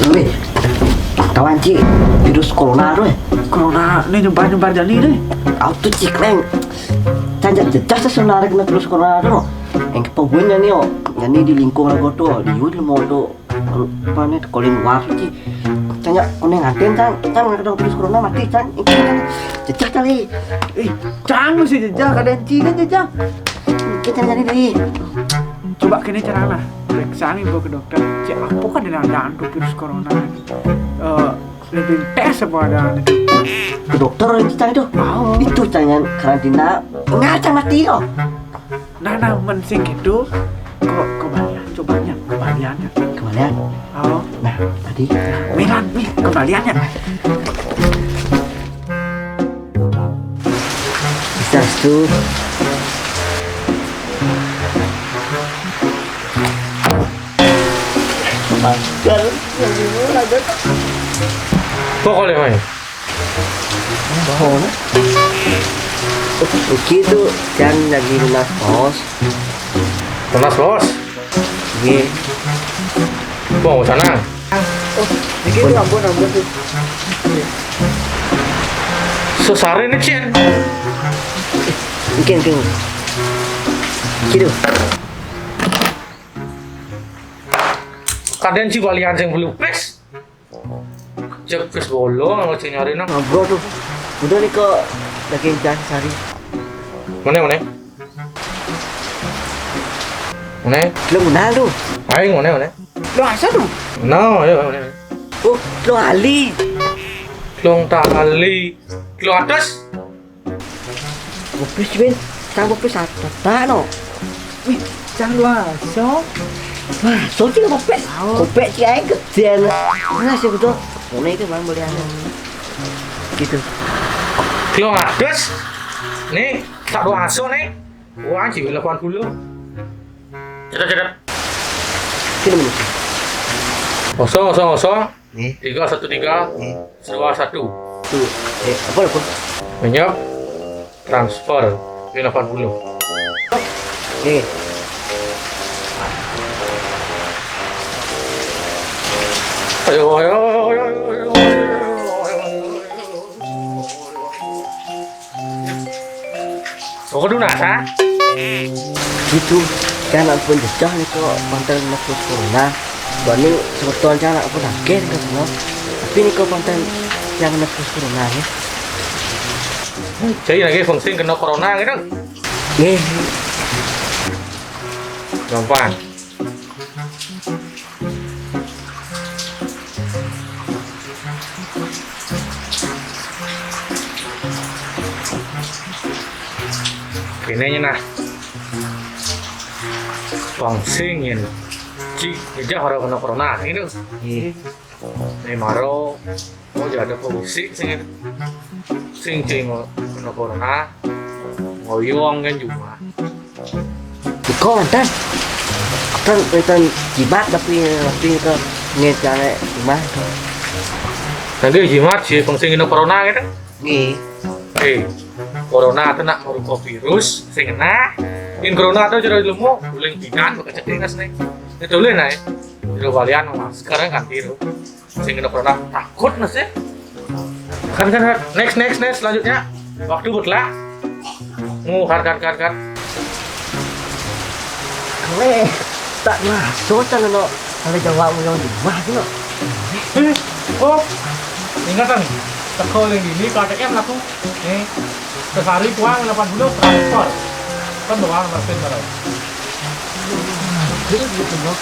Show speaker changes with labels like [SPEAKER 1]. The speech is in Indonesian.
[SPEAKER 1] Weh, tawan Ci, virus corona rồi.
[SPEAKER 2] Corona ini nyebar jadi deh.
[SPEAKER 1] Auto Ci kleng. Tanja jejak sesunarik na virus corona rồi. Yang kepabunya nih, jadi di lingkungan aku tuh, di yud mau tuh, apa nih, kolin waktu Ci. Tanya, koneng ngapain kan nggak virus corona mati kan? Jejak kali.
[SPEAKER 2] Jangan mesti jejak, kadang Cina jejak.
[SPEAKER 1] Kita jadi deh.
[SPEAKER 2] Coba kini caranya, periksa nih bawa ke dokter. Cek apa kan ada untuk virus corona? Lebih tes apa ada?
[SPEAKER 1] Ke dokter kita itu. Itu jangan karantina. Ngacang mati loh.
[SPEAKER 2] Nah, mensing gitu. Kok kembalian, cobanya kembaliannya.
[SPEAKER 1] Kembalian.
[SPEAKER 2] Oh,
[SPEAKER 1] Nah, tadi.
[SPEAKER 2] Milan nih kembaliannya.
[SPEAKER 1] Bisa tuh. Masker.
[SPEAKER 3] Pokoknya main.
[SPEAKER 1] Begitu dan lagi lunas bos.
[SPEAKER 3] Tunas bos.
[SPEAKER 1] Iya.
[SPEAKER 3] Mau sana.
[SPEAKER 2] Ini tuh ampun tuh.
[SPEAKER 3] Susah ini Cien.
[SPEAKER 1] Mungkin. Gitu.
[SPEAKER 3] Kadang sih balian yang belum pes. Cek pes bolong sama cek nyari nang.
[SPEAKER 1] Ngobrol tuh. Udah nih kok daging jangan sari.
[SPEAKER 3] Mana?
[SPEAKER 1] Lo menang tuh.
[SPEAKER 3] Aing mana?
[SPEAKER 2] Lo asa tuh?
[SPEAKER 3] No, ayo.
[SPEAKER 1] Oh, lo Ali.
[SPEAKER 3] Klong tali, klong atas.
[SPEAKER 1] Bopis Ben. Tang bopis apa no?
[SPEAKER 2] Wih, jangan lo asa.
[SPEAKER 1] Wah, soalnya nggak bopis. Bopis sih aja gede. Mana sih betul? Mana itu bang boleh ada. Gitu.
[SPEAKER 3] Klong atas. Nih, tak dua aso nih. Wah, jiwa 80. Cepat.
[SPEAKER 1] Sini menurut.
[SPEAKER 3] Kosong.
[SPEAKER 1] Nih.
[SPEAKER 3] 313 21.
[SPEAKER 1] Tuh. Apa?
[SPEAKER 3] Minyak transfer 80.
[SPEAKER 1] Nih.
[SPEAKER 3] Ayo. Kok dulu nasa?
[SPEAKER 1] Gitu. Kan ampun jejak nih kok konten virus corona. Soalnya sebetulnya jangan aku kaget kan semua. Tapi ini kok konten yang virus corona ya.
[SPEAKER 3] Jadi lagi fungsi kena corona gitu.
[SPEAKER 1] Nih.
[SPEAKER 3] Gampang. Ini nah. Vangsingin. Ci, aja orang kena corona gitu. Nih maro, mau jadi polisi sing kena corona, ngoyong kan juga.
[SPEAKER 1] Konten. Konten jibat tapi ke ngecare rumah.
[SPEAKER 3] Nanti jimat sih fungsi kena corona gitu.
[SPEAKER 1] Nih.
[SPEAKER 3] Corona itu nak merupakan virus, sing kena. In corona itu jadi lemu, uling pikan, bukan cedingas nih. Itu boleh nih. Itu kalian mas, sekarang kan tiru. Sing kena corona takut nasi. Kan next selanjutnya. Waktu berlah. Kan.
[SPEAKER 1] Kale tak masuk kan no. Kalau jawab yang di rumah tu.
[SPEAKER 3] Oh, ingatan nih. Teko yang gini KTM laku. Sehari uang 80 transfer. Kan doang mesin kalau.
[SPEAKER 1] Gitu no.